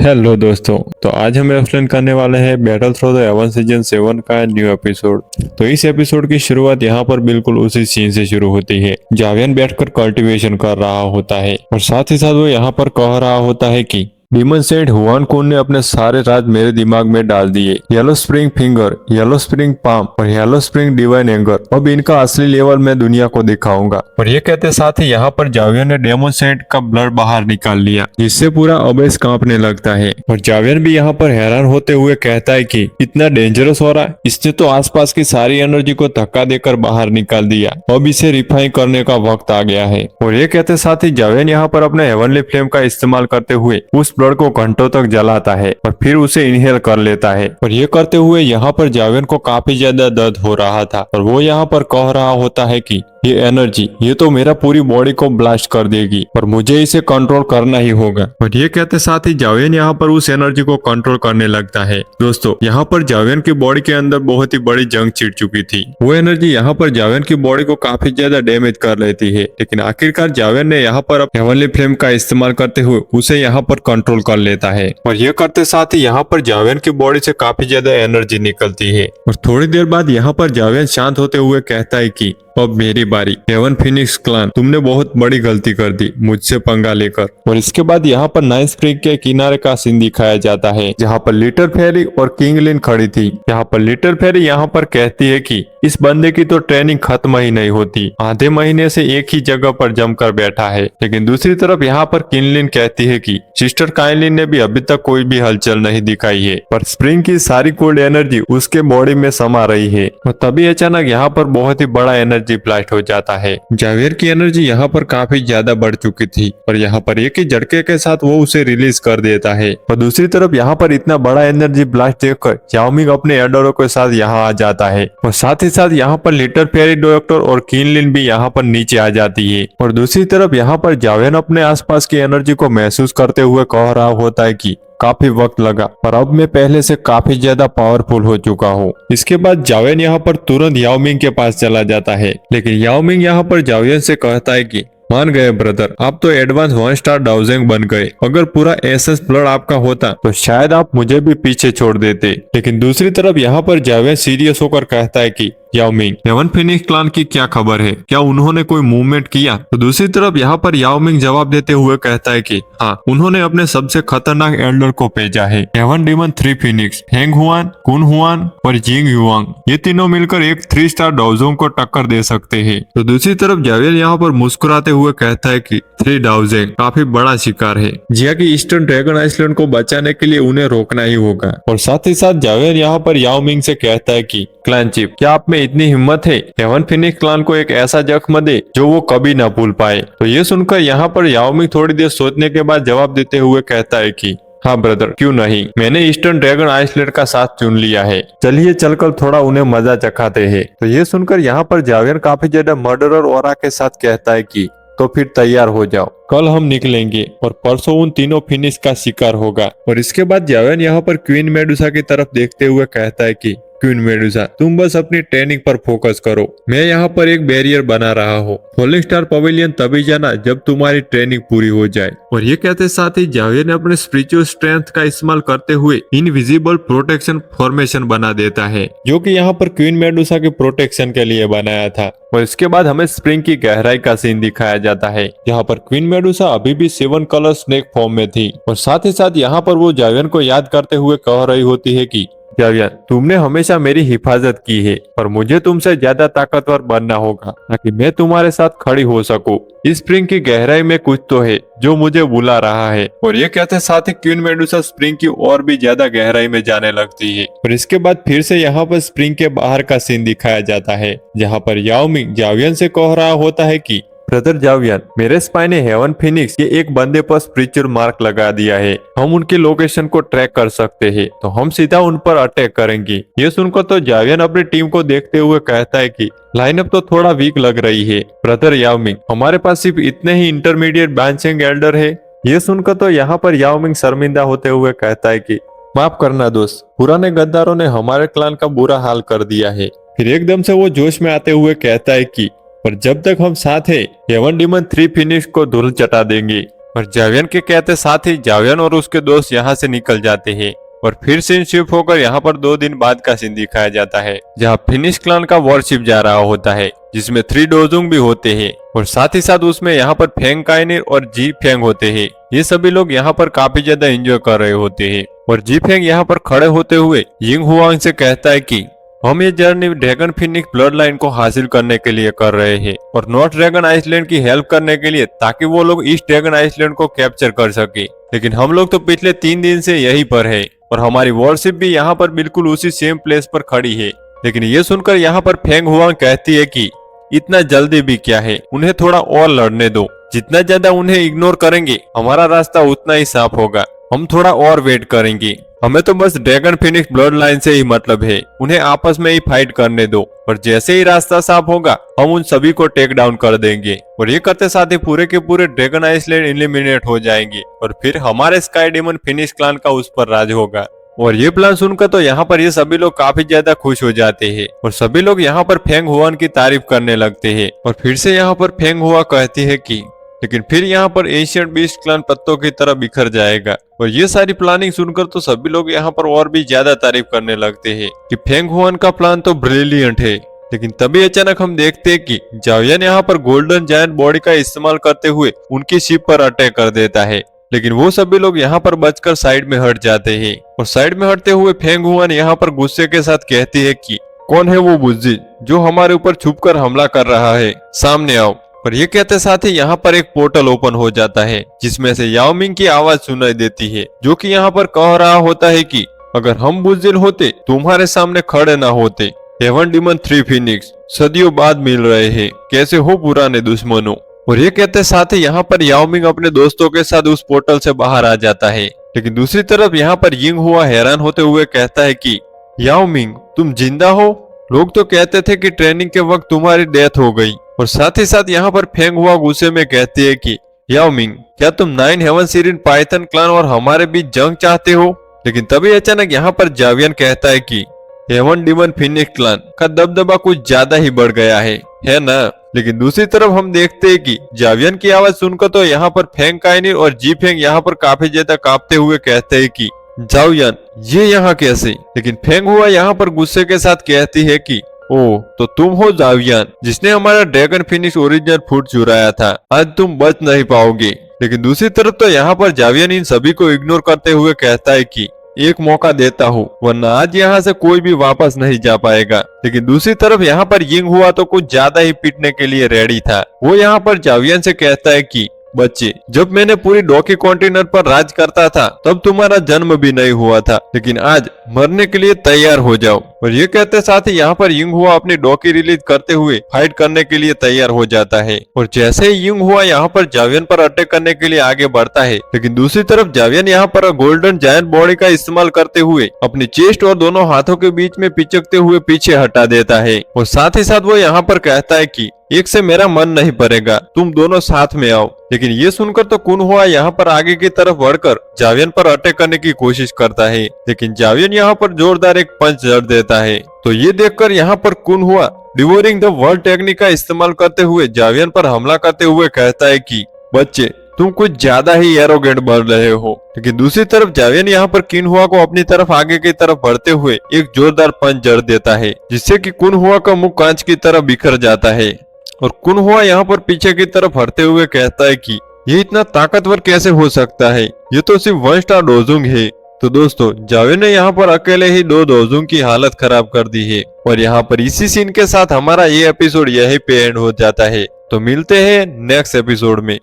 Hello दोस्तों। तो आज हम एक्सप्लेन करने वाले हैं battle through the heaven season 7 का न्यू एपिसोड। तो इस एपिसोड की शुरुआत यहाँ पर बिल्कुल उसी सीन से शुरू होती है। जावियन बैठकर कल्टीवेशन कर रहा होता है और साथ ही साथ वो यहाँ पर कह रहा होता है कि डीमन सेड हुआन कुन ने अपने सारे राज मेरे दिमाग में डाल दिए। Yellow spring finger, yellow spring palm और येलो स्प्रिंग डिवाइन एंगर। अब इनका असली लेवल मैं दुनिया को दिखाऊंगा। और ये कहते साथ ही यहाँ पर जावियन ने डेमन सेड का ब्लड बाहर निकाल लिया, जिससे पूरा अबेस कांपने लगता है। और जावियन भी यहाँ पर हैरान होते हुए कहता है कि इतना डेंजरस हो रहा है, इसने तो आसपास की सारी एनर्जी को धक्का देकर बाहर निकाल दिया। अब इसे रिफाइन करने का वक्त आ गया है। और ये कहते साथ ही जावियन यहाँ पर अपने हेवनली फ्लेम का इस्तेमाल करते हुए उस ब्लड को घंटों तक जलाता है और फिर उसे इनहेल कर लेता है। और ये करते हुए यहाँ पर जावियन को काफी ज्यादा दर्द हो रहा था और वो यहाँ पर कह रहा होता है कि ये एनर्जी ये तो मेरा पूरी बॉडी को ब्लास्ट कर देगी और मुझे इसे कंट्रोल करना ही होगा। और ये कहते साथ ही जावियन यहाँ पर उस एनर्जी को कंट्रोल करने लगता है। दोस्तों, यहाँ पर जावियन की बॉडी के अंदर बहुत ही बड़ी जंग छिड़ चुकी थी। वो एनर्जी यहाँ पर जावियन की बॉडी को काफी ज्यादा डैमेज कर लेती है, लेकिन आखिरकार जावियन ने यहाँ पर हेवनली फ्लेम का इस्तेमाल करते हुए उसे यहाँ पर कंट्रोल कर लेता है। और ये करते साथ ही यहाँ पर जावियन की बॉडी से काफी ज्यादा एनर्जी निकलती है। और थोड़ी देर बाद यहाँ पर जावियन शांत होते हुए कहता है कि अब मेरी बारी। हेवन फिनिक्स क्लान, तुमने बहुत बड़ी गलती कर दी मुझसे पंगा लेकर। और इसके बाद यहाँ पर नाइट स्प्रिंग के किनारे का सीन दिखाया जाता है, जहाँ पर लिटिल फेरी और किंगलिन खड़ी थी। यहाँ पर लिटिल फेरी यहाँ पर कहती है कि इस बंदे की तो ट्रेनिंग खत्म ही नहीं होती, आधे महीने से एक ही जगह पर जमकर बैठा है। लेकिन दूसरी तरफ यहाँ पर किंगलिन कहती है कि सिस्टर काइलिन ने भी अभी तक कोई भी हलचल नहीं दिखाई है, पर स्प्रिंग की सारी कोल्ड एनर्जी उसके बॉडी में समा रही है। और तभी अचानक यहाँ पर बहुत ही बड़ा एनर्जी ब्लास्ट हो जाता है। जावियर की एनर्जी यहाँ पर काफी ज्यादा बढ़ चुकी थी और यहाँ पर एक ही झटके के साथ वो उसे रिलीज कर देता है। और दूसरी तरफ यहाँ पर इतना बड़ा एनर्जी ब्लास्ट देखकर याओ मिंग अपने एडोरो के साथ यहाँ आ जाता है। और साथ ही साथ यहाँ पर लिटिल फेरी डॉक्टर और किनलिन भी यहाँ पर नीचे आ जाती है। और दूसरी तरफ यहाँ पर जावियन अपने आसपास की एनर्जी को महसूस करते हुए कह रहा होता है कि काफी वक्त लगा, पर अब मैं पहले से काफी ज्यादा पावरफुल हो चुका हूँ। इसके बाद जावियन यहाँ पर तुरंत याओ मिंग के पास चला जाता है, लेकिन याओ मिंग यहाँ पर जावियन से कहता है कि मान गए ब्रदर, आप तो एडवांस 1 स्टार डाउजेंग बन गए। अगर पूरा एसेंस ब्लड आपका होता तो शायद आप मुझे भी पीछे छोड़ देते। लेकिन दूसरी तरफ यहाँ पर जावियन सीरियस होकर कहता है कि याओ मिंग, हेवन फिनिक्स क्लान की क्या खबर है, क्या उन्होंने कोई मूवमेंट किया? तो दूसरी तरफ यहाँ पर याओ मिंग जवाब देते हुए कहता है कि हाँ, उन्होंने अपने सबसे खतरनाक एल्डर को भेजा है, हेवन डीमन 3 फिनिक्स, हेंग हुआन, कुन हुआन और जिंग युआंग। ये तीनों मिलकर एक 3 स्टार डाउजोंग को टक्कर दे सकते हैं। तो दूसरी तरफ जावियर यहाँ पर मुस्कुराते हुए कहता है कि 3 डाउजेंग काफी बड़ा शिकार है, जिया की ईस्टर्न ड्रैगन आइसलैंड को बचाने के लिए उन्हें रोकना ही होगा। और साथ ही साथ जावियर यहाँ पर याओ मिंग से कहता है कि क्लैन चीफ, क्या आप में इतनी हिम्मत है हेवन फिनिक्स क्लान को एक ऐसा जख्म दे जो वो कभी ना भूल पाए? तो ये सुनकर यहाँ पर याओ मिंग थोड़ी देर सोचने के बाद जवाब देते हुए कहता है कि हाँ ब्रदर, क्यों नहीं, मैंने ईस्टर्न ड्रैगन आइसलैंड का साथ चुन लिया है, चलिए चलकर थोड़ा उन्हें मजा चखाते हैं। तो ये सुनकर यहाँ पर जावियर काफी ज्यादा मर्डरर ऑरा के साथ कहता है कि तो फिर तैयार हो जाओ, कल हम निकलेंगे और परसों उन तीनों फिनिश का शिकार होगा। और इसके बाद जावियर यहाँ पर क्वीन मेडुसा की तरफ देखते हुए कहता है कि क्वीन मेडुसा, तुम बस अपनी ट्रेनिंग पर फोकस करो, मैं यहाँ पर एक बैरियर बना रहा हूँ। फॉलिंग स्टार पवेलियन तभी जाना जब तुम्हारी ट्रेनिंग पूरी हो जाए। और ये कहते साथ ही जावियर ने अपने स्पिरिचुअल स्ट्रेंथ का इस्तेमाल करते हुए इनविजिबल प्रोटेक्शन फॉर्मेशन बना देता है, जो कि यहाँ पर क्वीन मेडुसा के प्रोटेक्शन के लिए बनाया था। और इसके बाद हमें स्प्रिंग की गहराई का सीन दिखाया जाता है, जहाँ पर क्वीन मेडुसा अभी भी 7 कलर स्नेक फॉर्म में थी। और साथ ही साथ यहाँ पर वो जावियर को याद करते हुए कह रही होती है कि जावियर, तुमने हमेशा मेरी हिफाजत की है और मुझे तुमसे ज्यादा ताकतवर बनना होगा ताकि मैं तुम्हारे साथ खड़ी हो सकूं। इस स्प्रिंग की गहराई में कुछ तो है जो मुझे बुला रहा है। और ये कहते साथ ही क्वीन मेडुसा स्प्रिंग की और भी ज्यादा गहराई में जाने लगती है। और इसके बाद फिर से यहाँ पर स्प्रिंग के बाहर का सीन दिखाया जाता है, जहाँ पर याओ मिंग जावियन से कह रहा होता है कि ब्रदर जावियन, मेरे स्पाई ने हेवन फिनिक्स के एक बंदे पर स्पिरिचुअल मार्क लगा दिया है, हम उनके लोकेशन को ट्रैक कर सकते हैं, तो हम सीधा उन पर अटैक करेंगे। ये सुनकर तो जावियन अपनी टीम को देखते हुए कहता है कि लाइनअप तो थोड़ा वीक लग रही है ब्रदर याओ मिंग, हमारे पास सिर्फ इतने ही इंटरमीडिएट ब्रांचिंग एल्डर है। ये सुनकर तो यहाँ पर याओ मिंग शर्मिंदा होते हुए कहता है कि माफ करना दोस्त, पुराने गद्दारों ने हमारे क्लान का बुरा हाल कर दिया है। फिर एकदम से वो जोश में आते हुए कहता है कि पर जब तक हम साथ हैं, हेवन डीमन 3 फिनिश को धूल चटा देंगे। और जावियन के कहते साथ ही जावियन और उसके दोस्त यहाँ से निकल जाते हैं और फिर सीन शिफ्ट होकर यहाँ पर 2 दिन बाद का सीन दिखाया जाता है, जहाँ फिनिश क्लान का वॉरशिप जा रहा होता है, जिसमें 3 डोजुंग भी होते हैं और साथ ही साथ उसमें यहाँ पर फेंग काइनिर और जी फेंग होते हैं। ये सभी लोग यहाँ पर काफी ज्यादा एंजॉय कर रहे होते हैं और जी फेंग यहाँ पर खड़े होते हुए यिंग हुआंग से कहता है कि हम ये journey dragon Phoenix blood line को हासिल करने के लिए कर रहे हैं और नॉर्थ ड्रैगन आइसलैंड की हेल्प करने के लिए, ताकि वो लोग ईस्ट ड्रैगन आइसलैंड को कैप्चर कर सके। लेकिन हम लोग तो पिछले 3 दिन से यहीं पर है और हमारी वॉरशिप भी यहाँ पर बिल्कुल उसी सेम प्लेस पर खड़ी है। लेकिन ये सुनकर यहाँ पर फेंग हुआंग कहती है कि इतना जल्दी भी क्या है, उन्हें थोड़ा और लड़ने दो। जितना ज्यादा उन्हें इग्नोर करेंगे हमारा रास्ता उतना ही साफ होगा। हम थोड़ा और वेट करेंगे। हमें तो बस ड्रैगन फिनिक्स ब्लड लाइन से ही मतलब है, उन्हें आपस में ही फाइट करने दो और जैसे ही रास्ता साफ होगा हम उन सभी को टेक डाउन कर देंगे। और ये करते साथ ही पूरे के पूरे ड्रैगन आइसलैंड एलिमिनेट हो जाएंगे और फिर हमारे स्काई डेमन फिनिश क्लान का उस पर राज होगा। और ये प्लान सुनकर तो यहाँ पर ये सभी लोग काफी ज्यादा खुश हो जाते हैं और सभी लोग यहाँ पर फेंग हुआन की तारीफ करने लगते हैं। और फिर से यहाँ पर फेंग हुआ कहती है कि लेकिन फिर यहाँ पर एशियन बीस्ट क्लान पत्तों की तरह बिखर जाएगा। और ये सारी प्लानिंग सुनकर तो सभी लोग यहाँ पर और भी ज्यादा तारीफ करने लगते हैं कि फेंग हुआन का प्लान तो ब्रिलियंट है। लेकिन तभी अचानक हम देखते हैं कि जावियन यहाँ पर गोल्डन जायंट बॉडी का इस्तेमाल करते हुए उनकी शिप पर अटैक कर देता है। लेकिन वो सभी लोग यहाँ पर बचकर साइड में हट जाते हैं और साइड में हटते हुए फेंग हुआन यहाँ पर गुस्से के साथ कहती है कि कौन है वो बुज्जी जो हमारे ऊपर छुपकर हमला कर रहा है, सामने आओ। और ये कहते साथ ही यहाँ पर एक पोर्टल ओपन हो जाता है जिसमें से याओ मिंग की आवाज सुनाई देती है, जो कि यहाँ पर कह रहा होता है कि अगर हम बुज़दिल होते तुम्हारे सामने खड़े ना होते। हेवन डीमन 3 फिनिक्स सदियों बाद मिल रहे हैं, कैसे हो पुराने दुश्मनों। और ये कहते साथ ही यहाँ पर याओ मिंग अपने दोस्तों के साथ उस पोर्टल से बाहर आ जाता है। लेकिन दूसरी तरफ यहाँ पर यिंग हुआ हैरान होते हुए कहता है कि याओ मिंग तुम जिंदा हो? लोग तो कहते थे कि ट्रेनिंग के वक्त तुम्हारी डेथ हो गई। और साथ ही साथ यहाँ पर फेंग हुआ गुस्से में कहती है कि याओ मिंग क्या तुम 9 हेवन सीरीन पाइथन क्लान और हमारे बीच जंग चाहते हो? लेकिन तभी अचानक यहाँ पर जावियन कहता है कि हेवन डीमन फिनिक्स क्लान का दबदबा कुछ ज्यादा ही बढ़ गया है ना। लेकिन दूसरी तरफ हम देखते हैं कि जावियन की आवाज सुनकर तो यहाँ पर फेंग काइनिर और जी फेंग यहाँ पर काफी ज्यादा कांपते हुए कहते हैं कि जावियन ये यहाँ कैसे। लेकिन फेंग हुआ यहाँ पर गुस्से के साथ कहती है कि ओ तो तुम हो जावियन जिसने हमारा ड्रैगन फिनिक्स ओरिजिनल फूड चुराया था, आज तुम बच नहीं पाओगे। लेकिन दूसरी तरफ तो यहाँ पर जावियन इन सभी को इग्नोर करते हुए कहता है कि एक मौका देता हूँ वरना आज यहाँ से कोई भी वापस नहीं जा पाएगा। लेकिन दूसरी तरफ यहाँ पर यिंग हुआ तो कुछ ज्यादा ही पीटने के लिए रेडी था। वो यहाँ पर जावियन से कहता है कि बच्चे जब मैंने पूरी डॉकी कॉन्टेनर पर राज करता था तब तुम्हारा जन्म भी नहीं हुआ था, लेकिन आज मरने के लिए तैयार हो जाओ। और ये कहते साथ ही यहाँ पर यिंग हुआ अपनी डॉकी रिलीज करते हुए फाइट करने के लिए तैयार हो जाता है। और जैसे ही यिंग हुआ यहाँ पर जावियन पर अटैक करने के लिए आगे बढ़ता है, लेकिन दूसरी तरफ जावियन यहाँ पर गोल्डन जायंट बॉडी का इस्तेमाल करते हुए अपनी चेस्ट और दोनों हाथों के बीच में पिचकते हुए पीछे हटा देता है। और साथ ही साथ वो यहाँ पर कहता है कि एक से मेरा मन नहीं भरेगा, तुम दोनों साथ में आओ। लेकिन ये सुनकर तो कुन हुआ यहाँ पर आगे की तरफ बढ़कर जावियन पर अटैक करने की कोशिश करता है, लेकिन जावियन यहाँ पर जोरदार एक पंच जड़ देता है। तो ये देखकर यहाँ पर कुन हुआ डिवोरिंग द वर्ल्ड टेक्निक का इस्तेमाल करते हुए जावियन पर हमला करते हुए कहता है कि बच्चे तुम कुछ ज्यादा ही एरोगेंट बन रहे हो। लेकिन दूसरी तरफ जावियन यहाँ पर किन हुआ को अपनी तरफ आगे की तरफ बढ़ते हुए एक जोरदार पंच जड़ देता है, जिससे कि कुन हुआ का मुंह कांच की तरह बिखर जाता है। और कुन हुआ यहाँ पर पीछे की तरफ हटते हुए कहता है कि ये इतना ताकतवर कैसे हो सकता है, ये तो सिर्फ 1 स्टार डोजुंग है। तो दोस्तों जावियन ने यहाँ पर अकेले ही 2 डोजुंग की हालत खराब कर दी है। और यहाँ पर इसी सीन के साथ हमारा ये एपिसोड यहीं पे एंड हो जाता है। तो मिलते हैं नेक्स्ट एपिसोड में।